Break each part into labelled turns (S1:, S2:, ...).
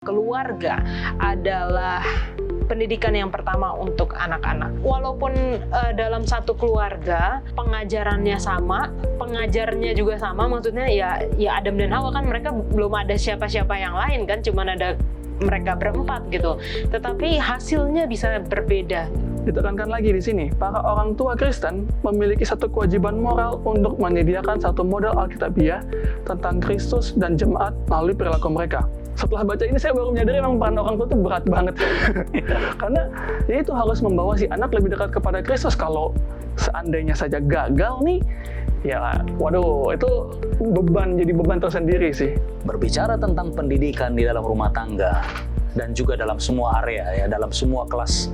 S1: Keluarga adalah pendidikan yang pertama untuk anak-anak. Walaupun dalam satu keluarga pengajarannya sama, pengajarnya juga sama, maksudnya ya Adam dan Hawa kan mereka belum ada siapa-siapa yang lain kan, cuman ada mereka berempat gitu. Tetapi hasilnya bisa berbeda.
S2: Ditekankan lagi di sini, para orang tua Kristen memiliki satu kewajiban moral untuk menyediakan satu model Alkitabiah tentang Kristus dan jemaat melalui perilaku mereka. Setelah baca ini saya baru menyadari memang peran orang tua itu berat banget. Karena ya itu harus membawa si anak lebih dekat kepada Kristus. Kalau seandainya saja gagal nih, ya waduh itu jadi beban tersendiri sih.
S3: Berbicara tentang pendidikan di dalam rumah tangga dan juga dalam semua area ya, dalam semua kelas,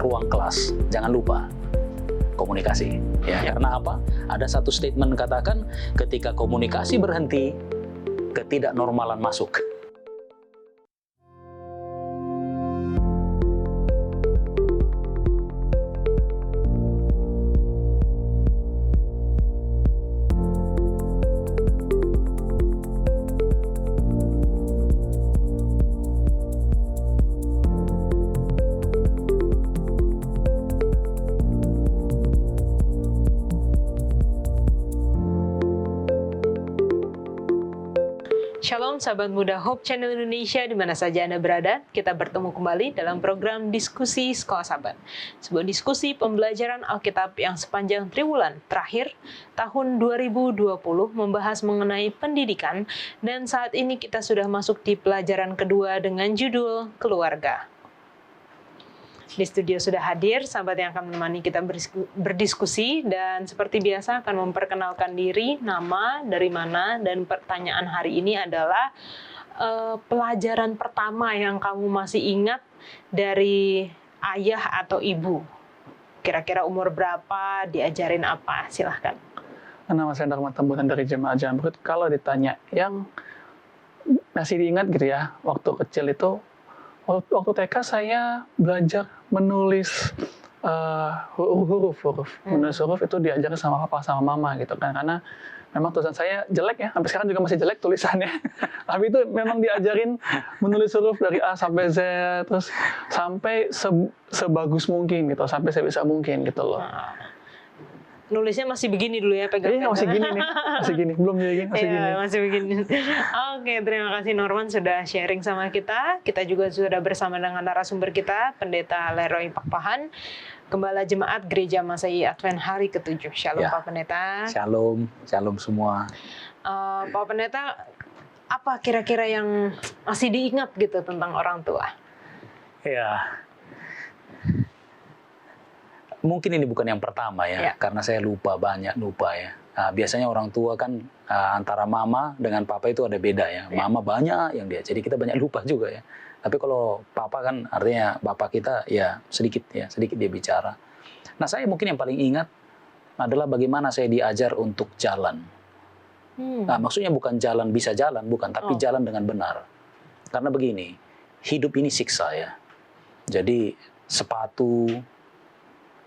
S3: ruang kelas, jangan lupa komunikasi ya. Karena apa? Ada satu statement katakan ketika komunikasi berhenti, ketidaknormalan masuk.
S1: Shalom sahabat muda Hope Channel Indonesia di mana saja Anda berada. Kita bertemu kembali dalam program Diskusi Sekolah Sabat. Sebuah diskusi pembelajaran Alkitab yang sepanjang triwulan terakhir tahun 2020 membahas mengenai pendidikan, dan saat ini kita sudah masuk di pelajaran kedua dengan judul Keluarga. Di studio sudah hadir sahabat yang akan menemani kita berdiskusi, dan seperti biasa akan memperkenalkan diri, nama, dari mana, dan pertanyaan hari ini adalah pelajaran pertama yang kamu masih ingat dari ayah atau ibu. Kira-kira umur berapa, diajarin apa? Silahkan.
S2: Nama saya Dharma Tambunan dari Jemaat Jamrut. Kalau ditanya yang masih diingat gitu ya, waktu kecil itu, waktu TK saya belajar menulis huruf. Menulis huruf itu diajarin sama papa sama mama gitu kan, karena memang tulisan saya jelek ya, sampai sekarang juga masih jelek tulisannya. Tapi itu memang diajarin menulis huruf dari A sampai Z, terus sampai sebagus mungkin gitu, sampai sebisa mungkin gitu loh.
S1: Nulisnya masih begini dulu ya, pegang.
S2: Iya, masih gini nih. Masih gini. Belum jadi gini, masih gini.
S1: Masih begini. Oke, terima kasih Norman sudah sharing sama kita. Kita juga sudah bersama dengan narasumber kita, Pendeta Leroy Pakpahan, Gembala Jemaat Gereja Masehi Advent Hari ke-7. Shalom, Pak Pendeta.
S3: Shalom semua.
S1: Pak Pendeta, apa kira-kira yang masih diingat gitu tentang orang tua?
S3: Ya, mungkin ini bukan yang pertama ya, karena saya banyak lupa ya. Nah, biasanya orang tua kan antara mama dengan papa itu ada beda ya. Mama banyak yang dia, jadi kita banyak lupa juga ya. Tapi kalau papa kan artinya bapak kita ya sedikit dia bicara. Nah, saya mungkin yang paling ingat adalah bagaimana saya diajar untuk jalan. Nah, maksudnya bukan jalan bisa jalan, bukan, tapi jalan dengan benar. Karena begini, hidup ini siksa ya. Jadi sepatu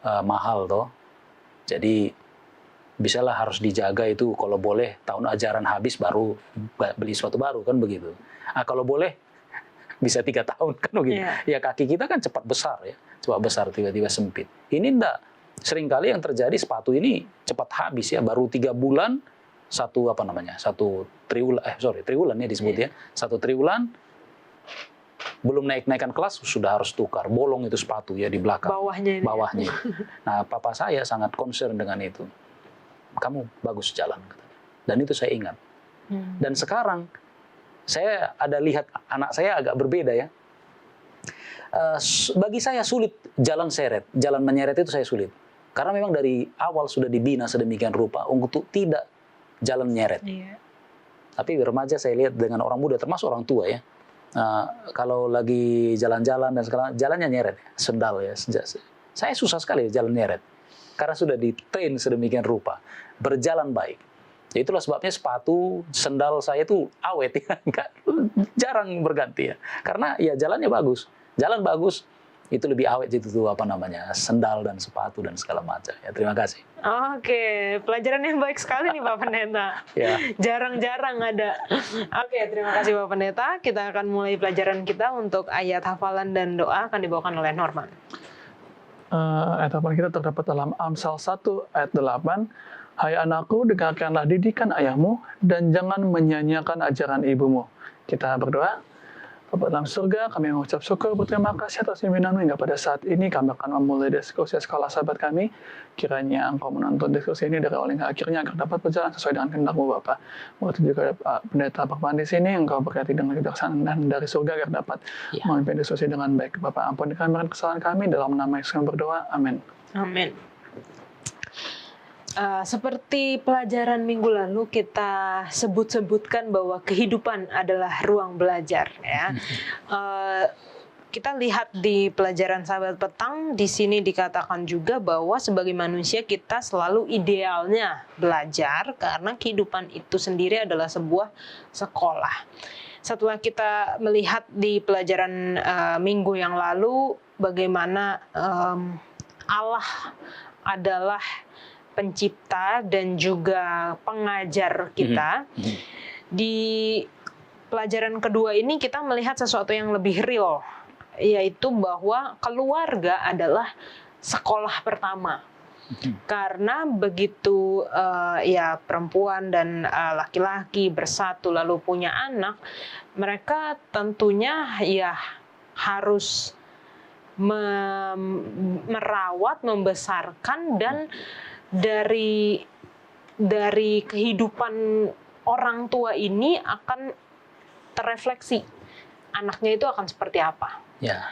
S3: mahal toh, jadi bisalah harus dijaga itu, kalau boleh tahun ajaran habis baru beli sepatu baru kan begitu. Kalau boleh bisa 3 tahun kan begitu. Ya kaki kita kan cepat besar ya, tiba-tiba sempit. Ini enggak, seringkali yang terjadi sepatu ini cepat habis ya, baru 3 bulan satu triwulan ya disebut ya, 1 triwulan. Belum naikkan kelas sudah harus tukar, bolong itu sepatu ya di belakang. Bawahnya. Nah, papa saya sangat concern dengan itu. Kamu bagus jalan, dan itu saya ingat. Dan sekarang saya ada lihat anak saya agak berbeda ya. Bagi saya sulit jalan menyeret itu saya sulit. Karena memang dari awal sudah dibina sedemikian rupa untuk tidak jalan menyeret. Tapi remaja saya lihat dengan orang muda, termasuk orang tua ya. Kalau lagi jalan-jalan dan sekarang jalannya nyeret, sendal ya. Saya susah sekali jalan nyeret, karena sudah di-train sedemikian rupa, berjalan baik. Ya, itulah sebabnya sepatu, sendal saya itu awet ya, jarang berganti ya. Karena ya jalannya bagus, jalan bagus. itu lebih awet itu tuh sendal dan sepatu dan segala macam. Ya, terima kasih.
S1: Oke, pelajaran yang baik sekali nih Pak Pendeta.
S3: Ya.
S1: Jarang-jarang ada. Oke, terima kasih Pak Pendeta. Kita akan mulai pelajaran kita untuk ayat hafalan dan doa akan dibawakan oleh Norman.
S2: Ayat hafalan kita terdapat dalam Amsal 1 ayat 8. Hai anakku, dengarkanlah didikan ayahmu dan jangan menyanyiakan ajaran ibumu. Kita berdoa. Bapa dalam surga, kami mengucap syukur berterima kasih atas pimpinan-Mu hingga pada saat ini kami akan memulai diskusi sekolah sahabat kami. Kiranya Engkau menonton diskusi ini dari awal hingga akhirnya agar dapat berjalan sesuai dengan kehendak-Mu Bapa. Waktu juga pendeta Pak di sini, Engkau berkati dengan kebijaksanaan dan dari surga agar dapat memimpin diskusi dengan baik. Bapa, ampuni kami kesalahan kami dalam nama Yesus kami berdoa. Amin.
S1: Amin. Seperti pelajaran minggu lalu kita sebutkan bahwa kehidupan adalah ruang belajar, ya. Kita lihat di pelajaran sahabat petang di sini dikatakan juga bahwa sebagai manusia kita selalu idealnya belajar karena kehidupan itu sendiri adalah sebuah sekolah. Setelah kita melihat di pelajaran minggu yang lalu bagaimana Allah adalah pencipta dan juga pengajar kita. Di pelajaran kedua ini kita melihat sesuatu yang lebih real, yaitu bahwa keluarga adalah sekolah pertama. Karena begitu perempuan dan laki-laki bersatu lalu punya anak, mereka tentunya harus merawat, membesarkan, dan dari kehidupan orang tua ini akan terefleksi anaknya itu akan seperti apa.
S3: Ya.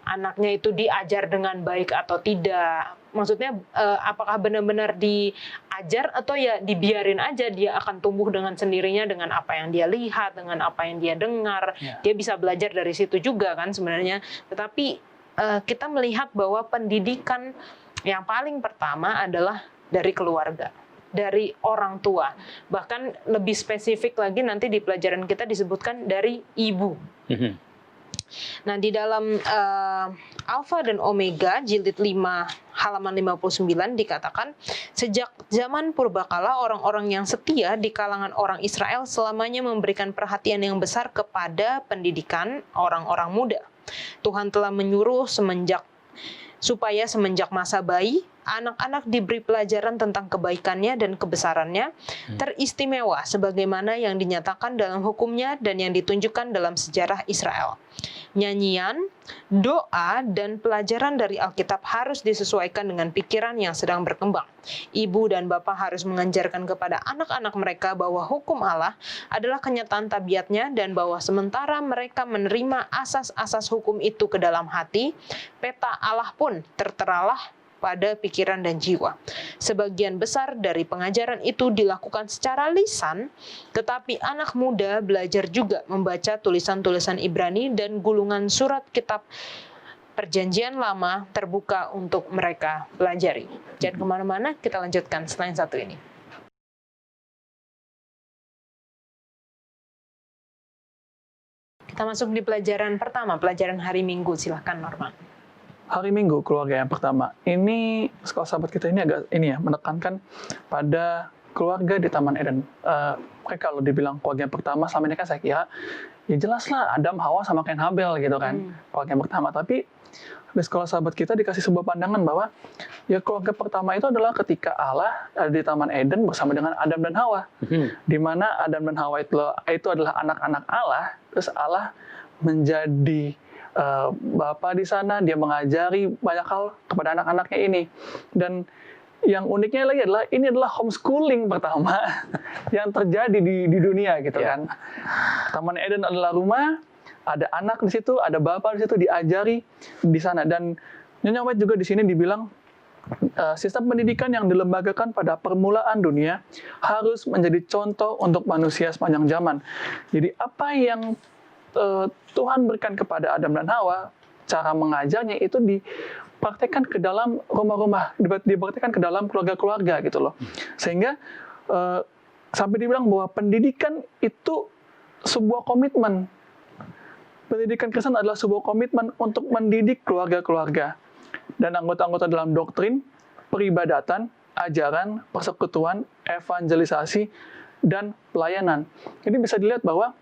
S1: Anaknya itu diajar dengan baik atau tidak. Maksudnya apakah benar-benar diajar atau ya dibiarin aja dia akan tumbuh dengan sendirinya dengan apa yang dia lihat, dengan apa yang dia dengar. Ya. Dia bisa belajar dari situ juga kan sebenarnya. Tetapi kita melihat bahwa pendidikan yang paling pertama adalah dari keluarga, dari orang tua. Bahkan lebih spesifik lagi nanti di pelajaran kita disebutkan dari ibu. Nah, di dalam Alfa dan Omega, jilid 5, halaman 59 dikatakan, sejak zaman purbakala orang-orang yang setia di kalangan orang Israel selamanya memberikan perhatian yang besar kepada pendidikan orang-orang muda. Tuhan telah menyuruh supaya semenjak masa bayi, anak-anak diberi pelajaran tentang kebaikannya dan kebesarannya, teristimewa sebagaimana yang dinyatakan dalam hukumnya dan yang ditunjukkan dalam sejarah Israel. Nyanyian, doa, dan pelajaran dari Alkitab harus disesuaikan dengan pikiran yang sedang berkembang. Ibu dan bapak harus mengajarkan kepada anak-anak mereka bahwa hukum Allah adalah kenyataan tabiatnya dan bahwa sementara mereka menerima asas-asas hukum itu ke dalam hati, peta Allah pun terteralah pada pikiran dan jiwa. Sebagian besar dari pengajaran itu dilakukan secara lisan, tetapi anak muda belajar juga membaca tulisan-tulisan Ibrani dan gulungan surat kitab Perjanjian Lama terbuka untuk mereka pelajari. Jangan kemana-mana, kita lanjutkan setelah yang satu ini. Kita masuk di pelajaran pertama, pelajaran hari Minggu. Silahkan Norman.
S2: Hari Minggu, keluarga yang pertama. Ini, sekolah sahabat kita ini agak menekankan pada keluarga di Taman Eden. Mereka kalau dibilang keluarga yang pertama, selama ini kan saya kira, ya jelaslah Adam, Hawa, sama Kain Habel gitu kan. Keluarga yang pertama. Tapi di sekolah sahabat kita dikasih sebuah pandangan bahwa ya keluarga pertama itu adalah ketika Allah ada di Taman Eden bersama dengan Adam dan Hawa. Di mana Adam dan Hawa itu adalah anak-anak Allah, terus Allah menjadi Bapak di sana, dia mengajari banyak hal kepada anak-anaknya ini. Dan yang uniknya lagi adalah ini adalah homeschooling pertama yang terjadi di dunia gitu kan. Taman Eden adalah rumah, ada anak di situ, ada bapak di situ, diajari di sana. Dan Nyonya White juga di sini dibilang sistem pendidikan yang dilembagakan pada permulaan dunia harus menjadi contoh untuk manusia sepanjang zaman. Jadi apa yang Tuhan berikan kepada Adam dan Hawa, cara mengajarnya itu dipraktekkan ke dalam rumah-rumah, dipraktekkan ke dalam keluarga-keluarga gitu loh. Sehingga sampai dibilang bahwa pendidikan itu sebuah komitmen. Pendidikan Kristen adalah sebuah komitmen untuk mendidik keluarga-keluarga dan anggota-anggota dalam doktrin, peribadatan, ajaran, persekutuan, evangelisasi, dan pelayanan. Jadi bisa dilihat bahwa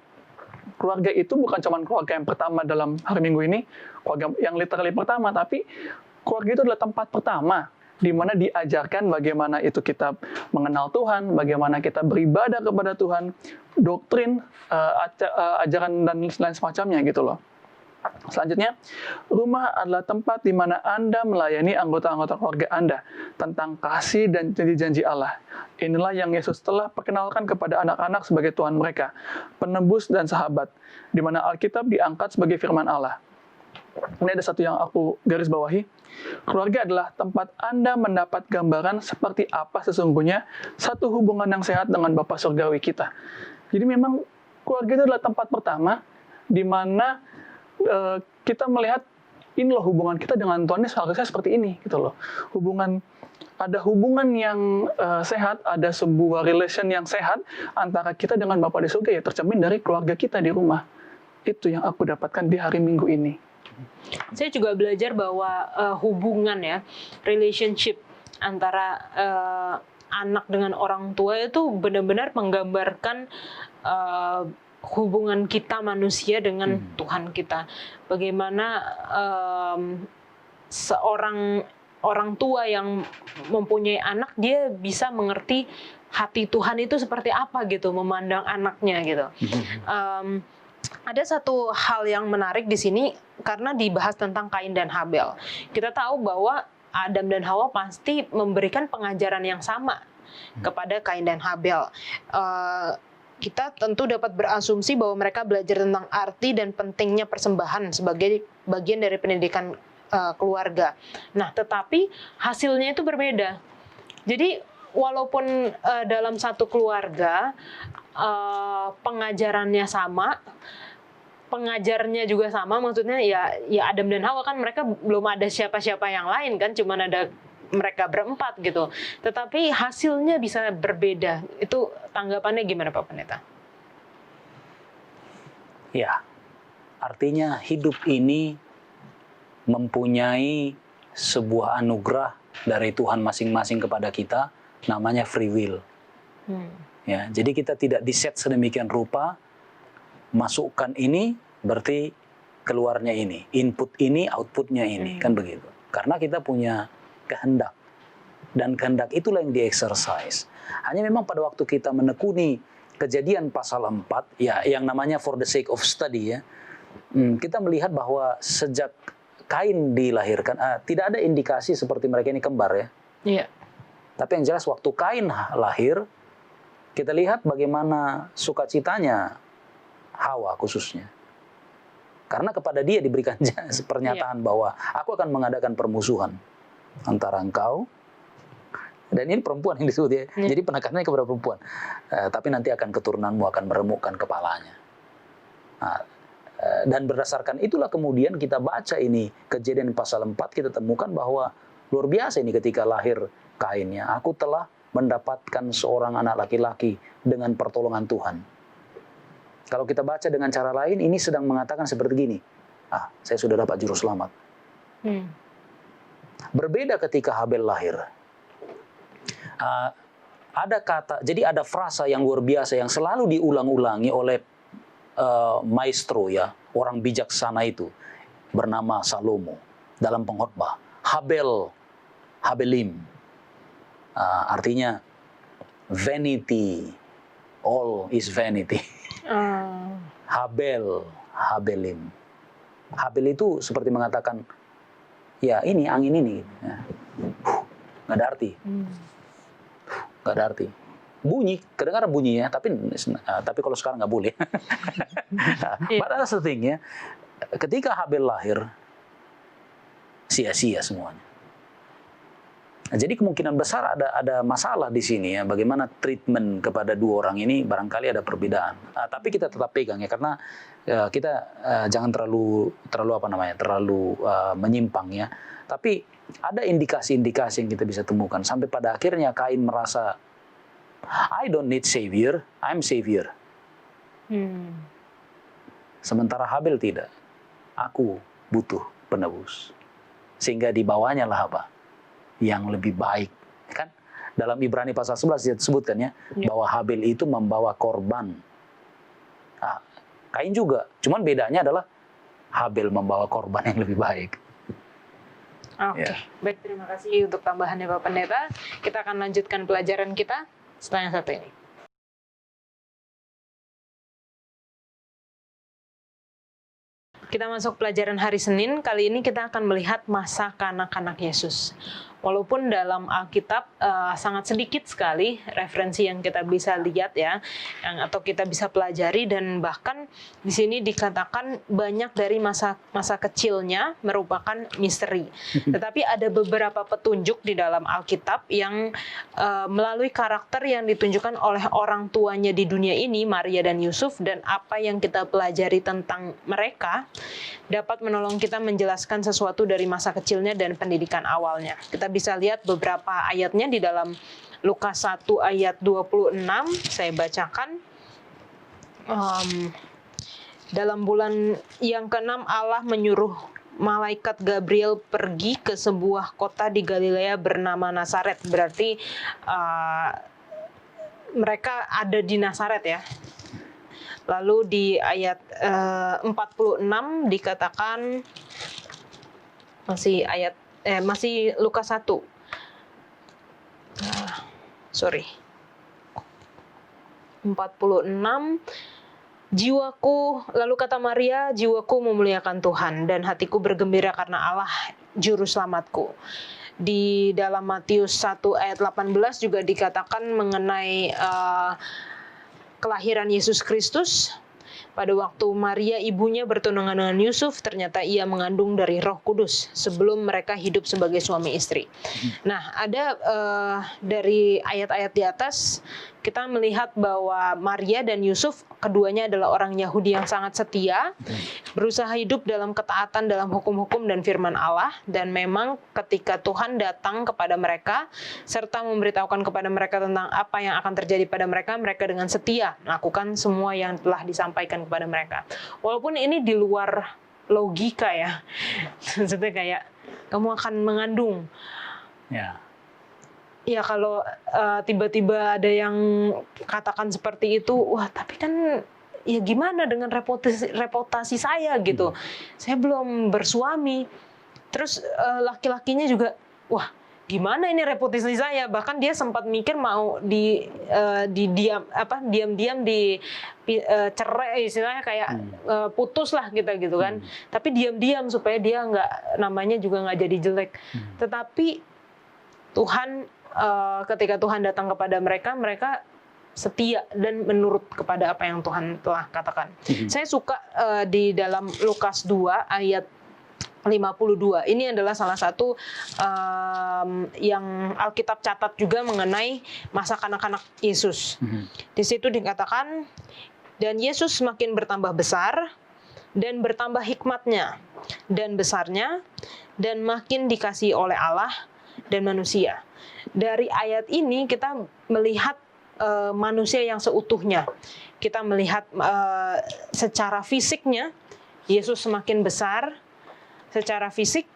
S2: keluarga itu bukan cuma keluarga yang pertama dalam hari Minggu ini, keluarga yang literally pertama, tapi keluarga itu adalah tempat pertama di mana diajarkan bagaimana itu kita mengenal Tuhan, bagaimana kita beribadah kepada Tuhan, doktrin, ajaran, dan lain semacamnya gitu loh. Selanjutnya, rumah adalah tempat di mana Anda melayani anggota-anggota keluarga Anda tentang kasih dan janji-janji Allah. Inilah yang Yesus telah perkenalkan kepada anak-anak sebagai Tuhan mereka, penebus dan sahabat, di mana Alkitab diangkat sebagai firman Allah. Ini ada satu yang aku garis bawahi. Keluarga adalah tempat Anda mendapat gambaran seperti apa sesungguhnya satu hubungan yang sehat dengan Bapa Surgawi kita. Jadi memang keluarga itu adalah tempat pertama di mana kita melihat ini loh hubungan kita dengan Tuhan ini seharusnya seperti ini gitu loh. Ada hubungan yang sehat, ada sebuah relation yang sehat antara kita dengan Bapa di surga ya tercermin dari keluarga kita di rumah. Itu yang aku dapatkan di hari Minggu ini.
S1: Saya juga belajar bahwa hubungan ya, relationship antara anak dengan orang tua itu benar-benar menggambarkan hubungan kita manusia dengan Tuhan kita. Bagaimana seorang orang tua yang mempunyai anak, dia bisa mengerti hati Tuhan itu seperti apa gitu, memandang anaknya gitu. Ada satu hal yang menarik di sini karena dibahas tentang Kain dan Habel. Kita tahu bahwa Adam dan Hawa pasti memberikan pengajaran yang sama kepada Kain dan Habel. Kita tentu dapat berasumsi bahwa mereka belajar tentang arti dan pentingnya persembahan sebagai bagian dari pendidikan keluarga. Nah, tetapi hasilnya itu berbeda. Jadi walaupun dalam satu keluarga pengajarannya sama, pengajarnya juga sama, maksudnya ya Adam dan Hawa kan mereka belum ada siapa-siapa yang lain kan, cuma ada mereka berempat gitu. Tetapi hasilnya bisa berbeda. Itu tanggapannya gimana Pak Pendeta?
S3: Ya, artinya hidup ini mempunyai sebuah anugerah dari Tuhan masing-masing kepada kita, namanya free will. Ya, jadi kita tidak diset sedemikian rupa, masukkan ini berarti keluarnya ini, input ini, outputnya ini, kan begitu. Karena kita punya kehendak, dan kehendak itulah yang di-exercise. Hanya memang pada waktu kita menekuni Kejadian pasal 4, ya yang namanya for the sake of study ya, kita melihat bahwa sejak Kain dilahirkan, tidak ada indikasi seperti mereka ini kembar ya.
S1: Iya.
S3: Tapi yang jelas waktu Kain lahir, kita lihat bagaimana sukacitanya Hawa khususnya. Karena kepada dia diberikan pernyataan bahwa aku akan mengadakan permusuhan antara engkau, dan ini perempuan yang disebut ya. Jadi penekanannya kepada perempuan. Tapi nanti akan keturunanmu akan meremukkan kepalanya. Dan berdasarkan itulah kemudian kita baca ini Kejadian pasal 4, kita temukan bahwa luar biasa ini ketika lahir Kainnya. Aku telah mendapatkan seorang anak laki-laki dengan pertolongan Tuhan. Kalau kita baca dengan cara lain, ini sedang mengatakan seperti gini. Saya sudah dapat juru selamat. Berbeda ketika Habel lahir. Ada kata, jadi ada frasa yang luar biasa yang selalu diulang-ulangi oleh maestro ya, orang bijaksana itu bernama Salomo dalam pengkhotbah. Habelim. Artinya vanity, all is vanity. Habelim. Habel itu seperti mengatakan, ya ini angin ini, nggak ada arti, nggak ada arti. Bunyi, kedengaran bunyinya, tapi kalau sekarang nggak boleh. But that's the thing ya, ketika Habel lahir, sia-sia semuanya. Nah, jadi kemungkinan besar ada masalah di sini ya, bagaimana treatment kepada dua orang ini barangkali ada perbedaan. Tapi kita tetap pegang ya, karena kita jangan terlalu menyimpang ya. Tapi ada indikasi-indikasi yang kita bisa temukan sampai pada akhirnya Kain merasa, I don't need savior, I'm savior. sementara Habel tidak. Aku butuh penebus. Sehingga dibawanya lah apa? Yang lebih baik. Kan? Dalam Ibrani pasal 11 disebutkan ya, bahwa Habel itu membawa korban. Kain juga, cuman bedanya adalah Habel membawa korban yang lebih baik.
S1: Oke, baik, terima kasih untuk tambahannya Pak Pendeta. Kita akan lanjutkan pelajaran kita setelah yang satu ini. Kita masuk pelajaran hari Senin. Kali ini kita akan melihat masa kanak-kanak Yesus. Walaupun dalam Alkitab sangat sedikit sekali referensi yang kita bisa lihat ya, atau kita bisa pelajari, dan bahkan di sini dikatakan banyak dari masa kecilnya merupakan misteri. Tetapi ada beberapa petunjuk di dalam Alkitab yang melalui karakter yang ditunjukkan oleh orang tuanya di dunia ini, Maria dan Yusuf, dan apa yang kita pelajari tentang mereka dapat menolong kita menjelaskan sesuatu dari masa kecilnya dan pendidikan awalnya. Kita bisa lihat beberapa ayatnya di dalam Lukas 1 ayat 26, saya bacakan. Dalam bulan yang ke-6 Allah menyuruh malaikat Gabriel pergi ke sebuah kota di Galilea bernama Nazaret. Berarti mereka ada di Nazaret ya. Lalu di ayat 46 dikatakan, masih Lukas 1. Sorry. 46. Lalu kata Maria, jiwaku memuliakan Tuhan dan hatiku bergembira karena Allah juru selamatku. Di dalam Matius 1 ayat 18 juga dikatakan mengenai kelahiran Yesus Kristus. Pada waktu Maria ibunya bertunangan dengan Yusuf, ternyata ia mengandung dari Roh Kudus sebelum mereka hidup sebagai suami istri. Nah, ada dari ayat-ayat di atas kita melihat bahwa Maria dan Yusuf keduanya adalah orang Yahudi yang sangat setia, berusaha hidup dalam ketaatan dalam hukum-hukum dan firman Allah, dan memang ketika Tuhan datang kepada mereka serta memberitahukan kepada mereka tentang apa yang akan terjadi pada mereka, mereka dengan setia melakukan semua yang telah disampaikan kepada mereka. Walaupun ini di luar logika ya, maksudnya kayak kamu akan mengandung. Ya kalau tiba-tiba ada yang katakan seperti itu, wah tapi kan ya gimana dengan reputasi saya gitu. Saya belum bersuami. Terus laki-lakinya juga, wah gimana ini reputasi saya. Bahkan dia sempat mikir mau diam-diam cerai, istilahnya kayak putus lah gitu kan. Tapi diam-diam supaya dia namanya juga nggak jadi jelek. Tetapi Tuhan, ketika Tuhan datang kepada mereka, mereka setia dan menurut kepada apa yang Tuhan telah katakan. Saya suka di dalam Lukas 2 ayat 52. Ini adalah salah satu yang Alkitab catat juga mengenai masa kanak-kanak Yesus. Di situ dikatakan, dan Yesus semakin bertambah besar dan bertambah hikmatnya dan besarnya, dan makin dikasihi oleh Allah dan manusia. Dari ayat ini kita melihat manusia yang seutuhnya. Kita melihat secara fisiknya Yesus semakin besar secara fisik,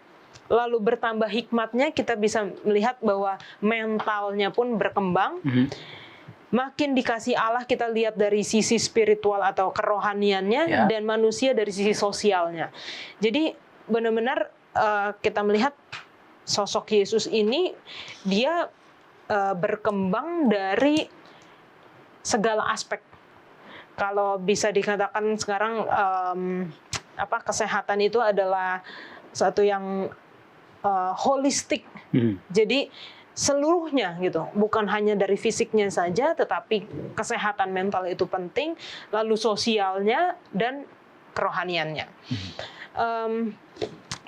S1: lalu bertambah hikmatnya, kita bisa melihat bahwa mentalnya pun berkembang. Makin dikasih Allah, kita lihat dari sisi spiritual atau kerohaniannya, dan manusia dari sisi sosialnya. Jadi benar-benar kita melihat sosok Yesus ini, dia berkembang dari segala aspek. Kalau bisa dikatakan sekarang kesehatan itu adalah satu yang holistik. Jadi seluruhnya gitu, bukan hanya dari fisiknya saja, tetapi kesehatan mental itu penting, lalu sosialnya dan kerohaniannya.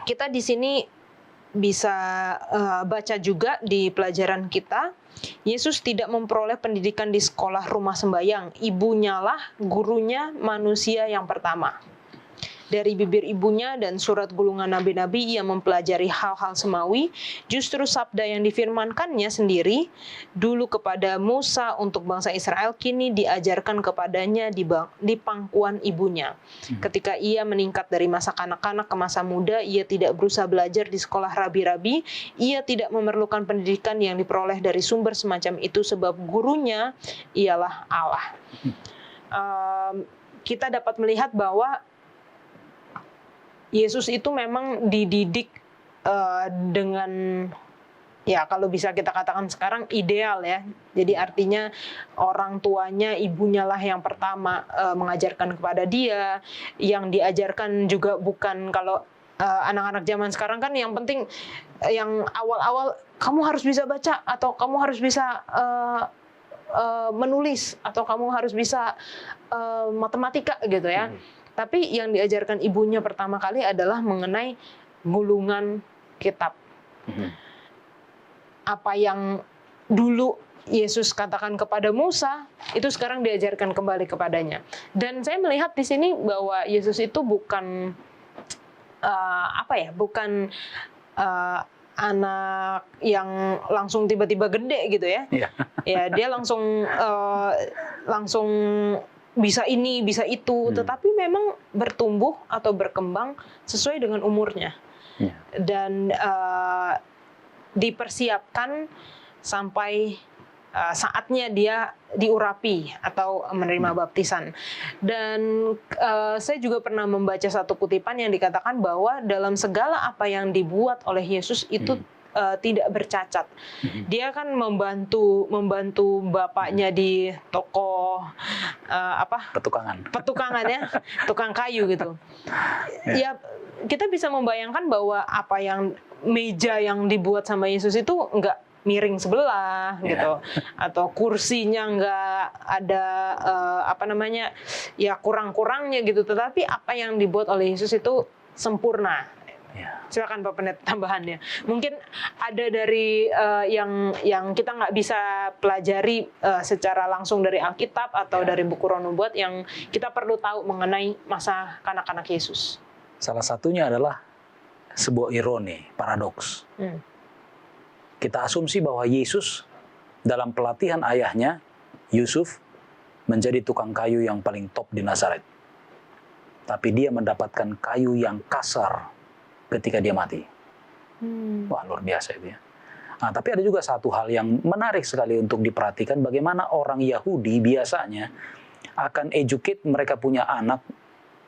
S1: Kita di sini bisa baca juga di pelajaran kita, Yesus tidak memperoleh pendidikan di sekolah rumah sembayang. Ibunya lah gurunya manusia yang pertama. Dari bibir ibunya dan surat gulungan nabi-nabi ia mempelajari hal-hal semawi. Justru sabda yang difirmankannya sendiri dulu kepada Musa untuk bangsa Israel kini diajarkan kepadanya di pangkuan ibunya. Ketika ia meningkat dari masa kanak-kanak ke masa muda, ia tidak berusaha belajar di sekolah rabi-rabi. Ia tidak memerlukan pendidikan yang diperoleh dari sumber semacam itu sebab gurunya ialah Allah. Kita dapat melihat bahwa Yesus itu memang dididik dengan, ya kalau bisa kita katakan sekarang, ideal ya. Jadi artinya orang tuanya, ibunya lah yang pertama mengajarkan kepada dia. Yang diajarkan juga bukan kalau anak-anak zaman sekarang kan yang penting yang awal-awal kamu harus bisa baca atau kamu harus bisa menulis atau kamu harus bisa matematika gitu ya. Tapi yang diajarkan ibunya pertama kali adalah mengenai gulungan kitab. Apa yang dulu Yesus katakan kepada Musa, itu sekarang diajarkan kembali kepadanya. Dan saya melihat di sini bahwa Yesus itu bukan bukan anak yang langsung tiba-tiba gede gitu ya. Ya, dia langsung bisa ini, bisa itu, tetapi memang bertumbuh atau berkembang sesuai dengan umurnya. Dan dipersiapkan sampai saatnya dia diurapi atau menerima baptisan. Dan saya juga pernah membaca satu kutipan yang dikatakan bahwa dalam segala apa yang dibuat oleh Yesus itu tidak bercacat. Dia kan membantu bapaknya di toko petukangan ya, tukang kayu gitu. Ya, kita bisa membayangkan bahwa apa yang meja yang dibuat sama Yesus itu enggak miring sebelah gitu, atau kursinya enggak ada ya kurang-kurangnya gitu, tetapi apa yang dibuat oleh Yesus itu sempurna. Silakan Pak Pendeta tambahannya. Mungkin ada dari yang kita nggak bisa pelajari secara langsung dari Alkitab atau dari buku Roh Nubuat yang kita perlu tahu mengenai masa kanak-kanak Yesus.
S3: Salah satunya adalah sebuah ironi, paradoks. Kita asumsi bahwa Yesus dalam pelatihan ayahnya, Yusuf, menjadi tukang kayu yang paling top di Nazaret. Tapi dia mendapatkan kayu yang kasar ketika dia mati. Wah, luar biasa itu ya. Nah, tapi ada juga satu hal yang menarik sekali untuk diperhatikan, bagaimana orang Yahudi biasanya akan educate mereka punya anak.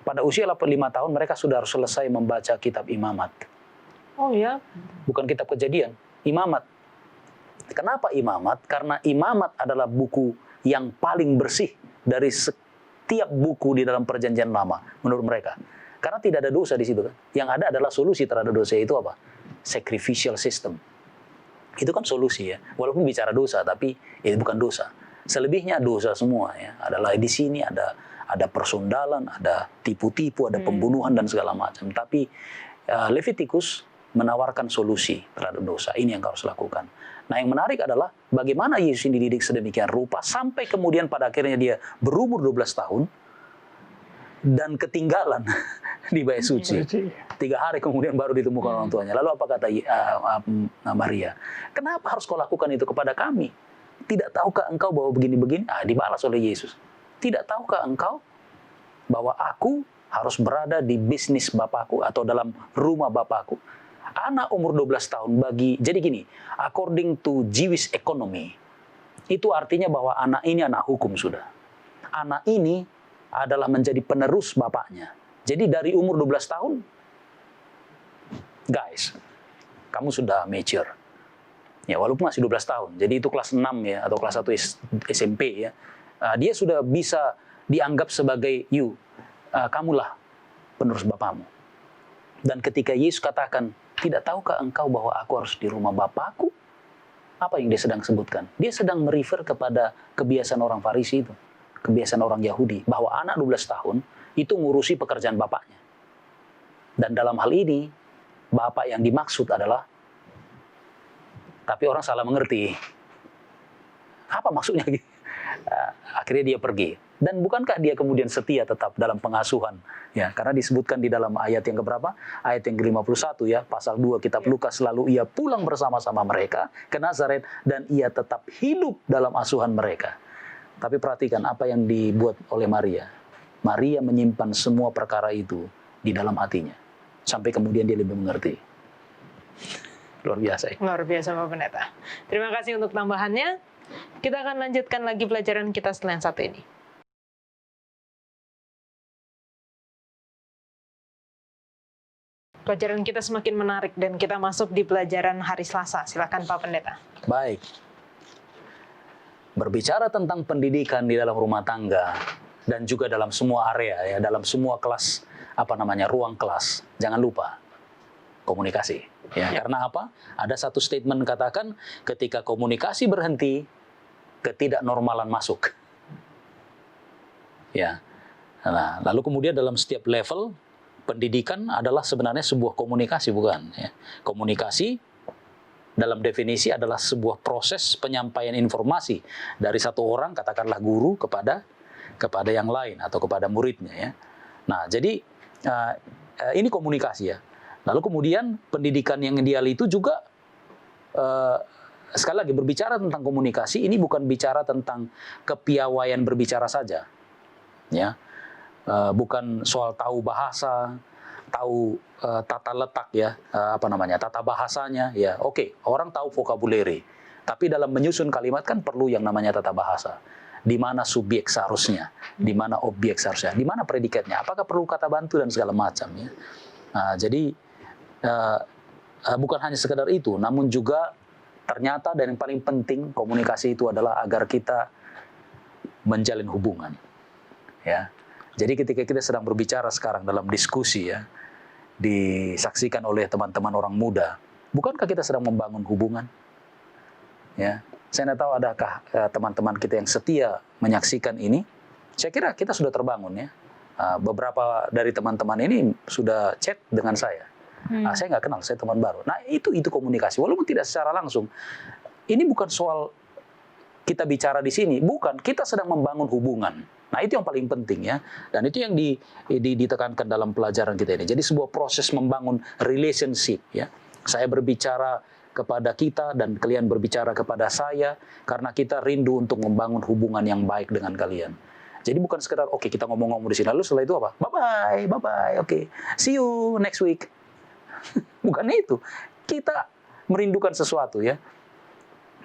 S3: Pada usia 5 tahun mereka sudah harus selesai membaca kitab Imamat.
S1: Oh ya?
S3: Bukan kitab Kejadian, Imamat. Kenapa Imamat? Karena Imamat adalah buku yang paling bersih dari setiap buku di dalam Perjanjian Lama menurut mereka. Karena tidak ada dosa di situ kan. Yang ada adalah solusi terhadap dosa, itu apa? Sacrificial system. Itu kan solusi ya. Walaupun bicara dosa, tapi itu bukan dosa. Selebihnya dosa semua ya. Adalah di sini ada persundalan, ada tipu-tipu, ada pembunuhan dan segala macam. Tapi Leviticus menawarkan solusi terhadap dosa. Ini yang harus lakukan. Nah, yang menarik adalah bagaimana Yesus ini dididik sedemikian rupa sampai kemudian pada akhirnya dia berumur 12 tahun dan ketinggalan di bait suci. 3 hari kemudian baru ditemukan orang tuanya. Lalu apa kata Maria? Kenapa harus kau lakukan itu kepada kami? Tidak tahukah engkau bahwa begini-begini? Dibalas oleh Yesus. Tidak tahukah engkau bahwa aku harus berada di bisnis Bapakku atau dalam rumah Bapakku? Anak umur 12 tahun jadi gini, according to Jewish economy, itu artinya bahwa anak ini anak hukum sudah. Anak ini adalah menjadi penerus bapaknya. Jadi dari umur 12 tahun, guys, kamu sudah mature. Ya, walaupun masih 12 tahun. Jadi itu kelas 6 ya, atau kelas 1 SMP ya. Dia sudah bisa dianggap sebagai kamulah penerus bapamu. Dan ketika Yesus katakan, tidak tahukah engkau bahwa aku harus di rumah Bapakku? Apa yang dia sedang sebutkan? Dia sedang merefer kepada kebiasaan orang Farisi itu. Kebiasaan orang Yahudi, bahwa anak 12 tahun itu ngurusi pekerjaan bapaknya. Dan dalam hal ini, bapak yang dimaksud adalah, tapi orang salah mengerti. Apa maksudnya? Akhirnya dia pergi. Dan bukankah dia kemudian setia tetap dalam pengasuhan? Ya, karena disebutkan di dalam ayat yang keberapa? Ayat yang ke-51 ya, pasal 2 kitab Lukas, lalu ia pulang bersama-sama mereka ke Nazaret dan ia tetap hidup dalam asuhan mereka. Tapi perhatikan apa yang dibuat oleh Maria. Maria menyimpan semua perkara itu di dalam hatinya. Sampai kemudian dia lebih mengerti. Luar biasa ya.
S1: Luar biasa Pak Pendeta. Terima kasih untuk tambahannya. Kita akan lanjutkan lagi pelajaran kita setelah yang satu ini. Pelajaran kita semakin menarik dan kita masuk di pelajaran hari Selasa. Silakan Pak Pendeta.
S3: Baik. Berbicara tentang pendidikan di dalam rumah tangga dan juga dalam semua area ya, dalam semua kelas ruang kelas. Jangan lupa komunikasi. Ya, karena apa? Ada satu statement katakan ketika komunikasi berhenti, ketidaknormalan masuk. Ya. Nah, lalu kemudian dalam setiap level pendidikan adalah sebenarnya sebuah komunikasi, bukan? Ya. Komunikasi dalam definisi adalah sebuah proses penyampaian informasi dari satu orang, katakanlah guru, kepada yang lain atau kepada muridnya. Ya. Nah, jadi ini komunikasi ya. Lalu kemudian pendidikan yang ideal itu juga sekali lagi berbicara tentang komunikasi. Ini bukan bicara tentang kepiawaian berbicara saja, ya. Bukan soal tahu bahasa, tahu tata letak ya, tata bahasanya ya. Oke, orang tahu vocabulary, tapi dalam menyusun kalimat kan perlu yang namanya tata bahasa. Di mana subjek seharusnya, di mana objek seharusnya, di mana predikatnya, apakah perlu kata bantu dan segala macam ya. Nah, jadi bukan hanya sekedar itu, namun juga ternyata dan yang paling penting komunikasi itu adalah agar kita menjalin hubungan ya. Jadi ketika kita sedang berbicara sekarang dalam diskusi ya, disaksikan oleh teman-teman orang muda, bukankah kita sedang membangun hubungan? Ya, saya tidak tahu adakah teman-teman kita yang setia menyaksikan ini. Saya kira kita sudah terbangun ya. Beberapa dari teman-teman ini sudah chat dengan saya. Saya nggak kenal, saya teman baru. Nah itu komunikasi, walaupun tidak secara langsung. Ini bukan soal kita bicara di sini, bukan. Kita sedang membangun hubungan. Nah itu yang paling penting ya, dan itu yang ditekankan dalam pelajaran kita ini. Jadi sebuah proses membangun relationship ya. Saya berbicara kepada kita dan kalian berbicara kepada saya karena kita rindu untuk membangun hubungan yang baik dengan kalian. Jadi bukan sekedar oke, kita ngomong-ngomong di sini, lalu setelah itu apa? Bye bye, oke, see you next week. Bukan itu. Kita merindukan sesuatu ya.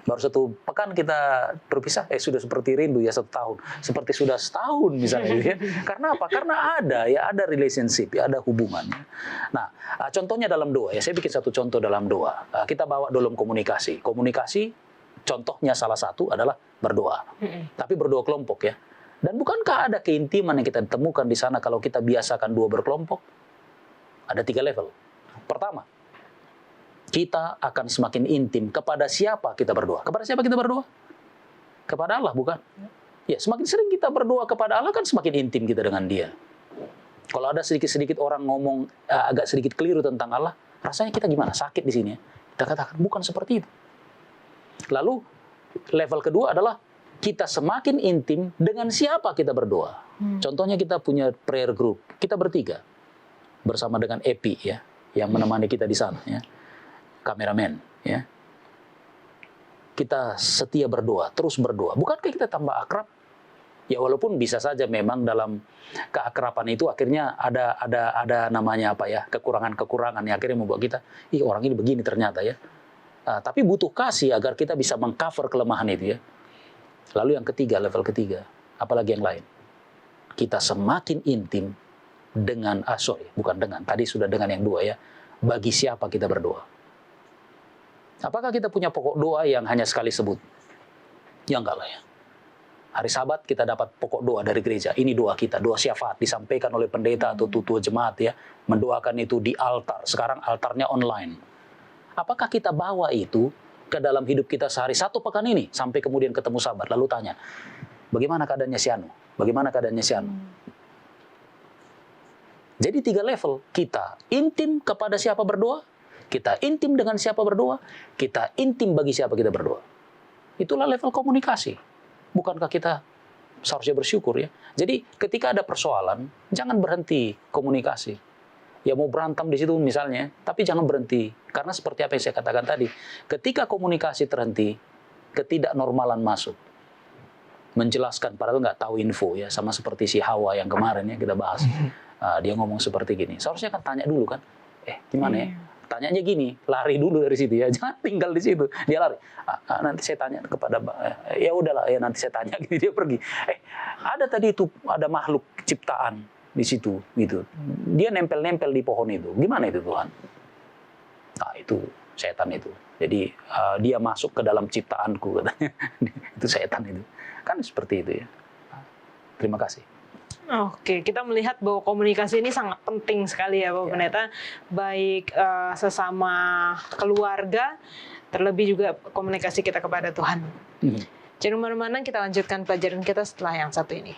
S3: Baru 1 pekan kita berpisah, sudah seperti rindu ya 1 tahun. Seperti sudah setahun misalnya. Ya. Karena apa? Karena ada relationship, ya, ada hubungan. Nah, contohnya dalam doa ya. Saya bikin satu contoh dalam doa. Kita bawa dalam komunikasi. Komunikasi, contohnya salah satu adalah berdoa. Tapi berdoa kelompok ya. Dan bukankah ada keintiman yang kita temukan di sana kalau kita biasakan doa berkelompok? Ada 3 level. Pertama, kita akan semakin intim kepada siapa kita berdoa. Kepada siapa kita berdoa? Kepada Allah, bukan? Ya, semakin sering kita berdoa kepada Allah kan semakin intim kita dengan Dia. Kalau ada sedikit-sedikit orang ngomong agak sedikit keliru tentang Allah, rasanya kita gimana? Sakit di sini ya. Kita katakan bukan seperti itu. Lalu level kedua adalah kita semakin intim dengan siapa kita berdoa. Contohnya kita punya prayer group. Kita bertiga bersama dengan Epi ya, yang menemani kita di sana ya. Kameramen ya. Kita setia berdoa, terus berdoa. Bukankah kita tambah akrab? Ya walaupun bisa saja memang dalam keakraban itu akhirnya ada namanya apa ya, kekurangan-kekurangan yang akhirnya membuat kita, orang ini begini ternyata ya. Tapi butuh kasih agar kita bisa mengcover kelemahan itu ya. Lalu yang ketiga, level ketiga, apalagi yang lain. Kita semakin intim dengan, tadi sudah dengan yang 2 ya. Bagi siapa kita berdoa? Apakah kita punya pokok doa yang hanya sekali sebut? Ya enggak lah ya. Hari Sabat kita dapat pokok doa dari gereja. Ini doa kita, doa syafaat disampaikan oleh pendeta atau tutua jemaat ya. Mendoakan itu di altar. Sekarang altarnya online. Apakah kita bawa itu ke dalam hidup kita sehari 1 pekan ini sampai kemudian ketemu Sabat lalu tanya, bagaimana keadaannya si Anu? Bagaimana keadaannya si Anu? Jadi 3 level. Kita intim kepada siapa berdoa, kita intim dengan siapa berdoa, kita intim bagi siapa kita berdoa. Itulah level komunikasi. Bukankah kita seharusnya bersyukur ya. Jadi ketika ada persoalan, jangan berhenti komunikasi. Ya mau berantem di situ misalnya, tapi jangan berhenti. Karena seperti apa yang saya katakan tadi, ketika komunikasi terhenti, ketidaknormalan masuk. Menjelaskan, padahal nggak tahu info ya, sama seperti si Hawa yang kemarin ya kita bahas. Dia ngomong seperti gini, seharusnya kan tanya dulu kan, gimana ya? Tanyanya gini, lari dulu dari situ ya, jangan tinggal di situ. Dia lari, nanti saya tanya kepada, ya udahlah, ya nanti saya tanya, gitu dia pergi. Ada tadi itu, ada makhluk ciptaan di situ, gitu. Dia nempel-nempel di pohon itu, gimana itu Tuhan? Nah itu setan itu. Jadi dia masuk ke dalam ciptaanku katanya, itu setan itu. Kan seperti itu ya. Terima kasih.
S1: Oke, kita melihat bahwa komunikasi ini sangat penting sekali ya Pak Pendeta, baik sesama keluarga, terlebih juga komunikasi kita kepada Tuhan. Jangan kemana-mana, kita lanjutkan pelajaran kita setelah yang satu ini.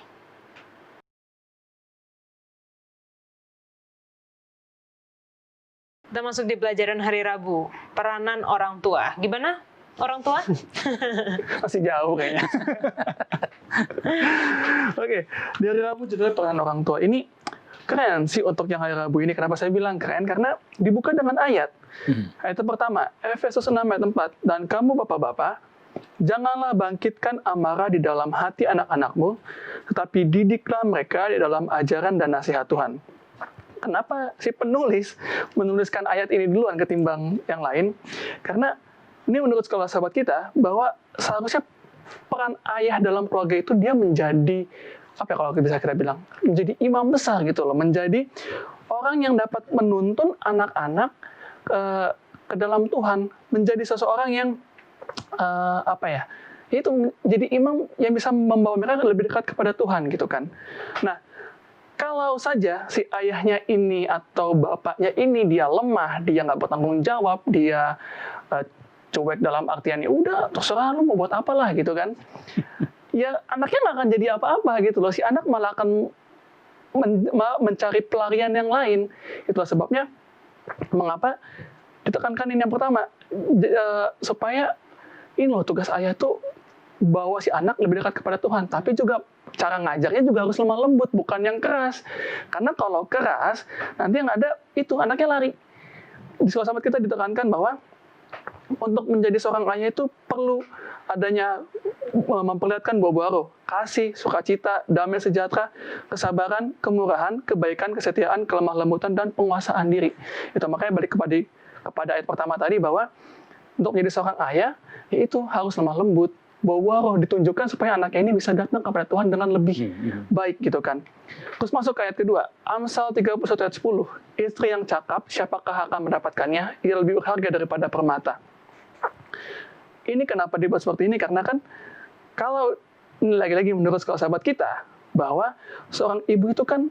S1: Kita masuk di pelajaran hari Rabu, peranan orang tua. Gimana orang tua?
S2: Masih jauh kayaknya. Oke, di hari Rabu judulnya peranan orang tua. Ini keren sih untuk yang hari Rabu ini. Kenapa saya bilang keren? Karena dibuka dengan ayat. Ayat pertama, Efesus 6 ayat 4. Dan kamu bapak-bapak, janganlah bangkitkan amarah di dalam hati anak-anakmu, tetapi didiklah mereka di dalam ajaran dan nasihat Tuhan. Kenapa si penulis menuliskan ayat ini duluan ketimbang yang lain? Karena ini menurut sekolah sahabat kita, bahwa seharusnya peran ayah dalam keluarga itu dia menjadi, apa ya kalau bisa kita bilang, menjadi imam besar gitu loh, menjadi orang yang dapat menuntun anak-anak ke dalam Tuhan, menjadi seseorang yang, itu jadi imam yang bisa membawa mereka lebih dekat kepada Tuhan gitu kan. Nah, kalau saja si ayahnya ini atau bapaknya ini dia lemah, dia nggak bertanggung jawab, dia cuek dalam artian ya udah terserah lu mau buat apalah gitu kan, ya anaknya nggak akan jadi apa-apa gitu loh. Si anak malah akan mencari pelarian yang lain. Itulah sebabnya mengapa ditekankan ini yang pertama, supaya ini loh tugas ayah tuh bawa si anak lebih dekat kepada Tuhan, tapi juga cara ngajarnya juga harus lemah lembut, bukan yang keras. Karena kalau keras nanti yang ada itu anaknya lari. Di sekolah sahabat kita ditekankan bahwa untuk menjadi seorang ayah itu perlu adanya memperlihatkan buah-buah roh, kasih, sukacita, damai sejahtera, kesabaran, kemurahan, kebaikan, kesetiaan, kelemah lembutan, dan penguasaan diri. Itu makanya balik kepada ayat pertama tadi bahwa untuk menjadi seorang ayah, yaitu harus lemah lembut, buah-buah roh ditunjukkan supaya anaknya ini bisa datang kepada Tuhan dengan lebih baik gitu kan. Terus masuk ke ayat kedua, Amsal 31 ayat 10, istri yang cakap, siapakah akan mendapatkannya? Ia lebih berharga daripada permata. Ini kenapa dibuat seperti ini? Karena kan kalau lagi-lagi menurut sekolah sahabat kita, bahwa seorang ibu itu kan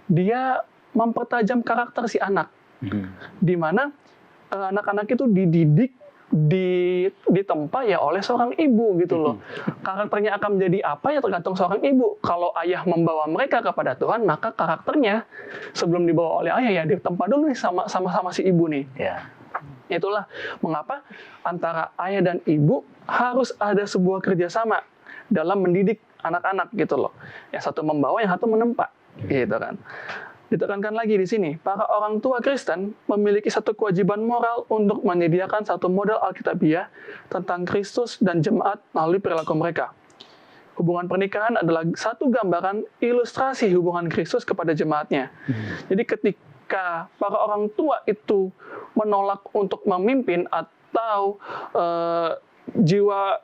S2: dia mempertajam karakter si anak. Di mana anak-anak itu dididik, ditempa ya oleh seorang ibu gitu loh. Karakternya akan menjadi apa ya tergantung seorang ibu. Kalau ayah membawa mereka kepada Tuhan, maka karakternya sebelum dibawa oleh ayah ya ditempa dulu nih sama si ibu nih. Itulah mengapa antara ayah dan ibu harus ada sebuah kerjasama dalam mendidik anak-anak gitu loh. Yang satu membawa, yang satu menempa, gitu kan. Ditekankan lagi di sini, para orang tua Kristen memiliki satu kewajiban moral untuk menyediakan satu model Alkitabiah tentang Kristus dan jemaat melalui perilaku mereka. Hubungan pernikahan adalah satu gambaran ilustrasi hubungan Kristus kepada jemaatnya. Jadi ketika para orang tua itu menolak untuk memimpin atau jiwa